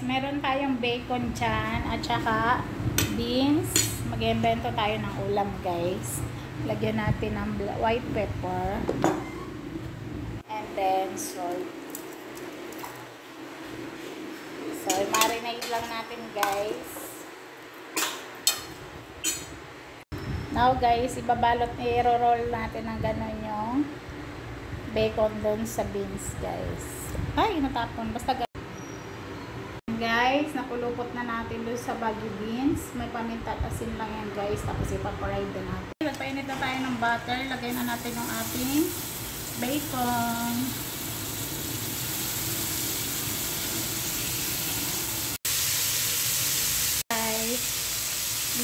Meron tayong bacon dyan at saka beans. Mag-invento tayo ng ulam, guys. Lagyan natin ng white pepper and then salt. So, marinate lang natin, guys. Now, guys, ibabalot, i-roll natin ng gano'n yung bacon doon sa beans, guys. Ay, natapon. Basta guys, nakulupot na natin doon sa baggy beans. May paminta at asin lang yan, guys. Tapos ipaparide na natin. Magpainit na tayo ng butter. Lagay na natin yung ating bacon. Guys,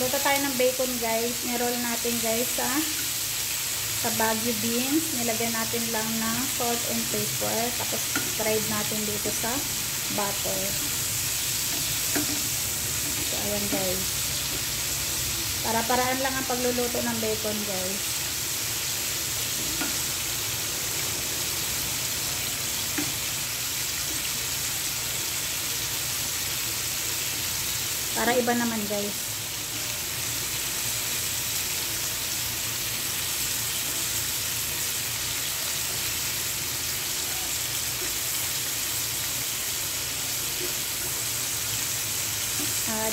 luto tayo ng bacon, guys. Niroll natin, guys, sa baggy beans. Nilagyan natin lang ng salt and pepper. Tapos fried natin dito sa butter. So, ayan, guys. Para-paraan lang ang pagluluto ng bacon, guys. Para iba naman, guys.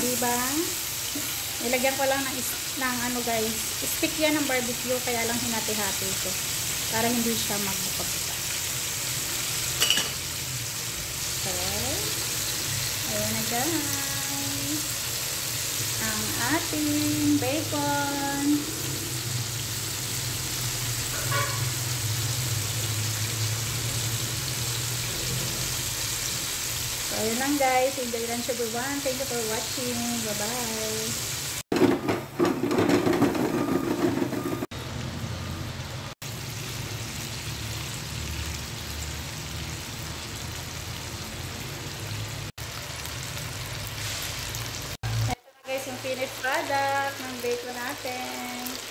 Diba? Nilagyan ko lang ng ano, guys. Stick yan ng barbecue, kaya lang hinati-hati ito. Para hindi siya magbuka-buka. So, ayan na, guys. Ang ating bacon. So, ayun lang, guys. Enjoy lang siya, everyone. Thank you for watching. Bye-bye. Ito na, guys, yung finished product ng bacon natin.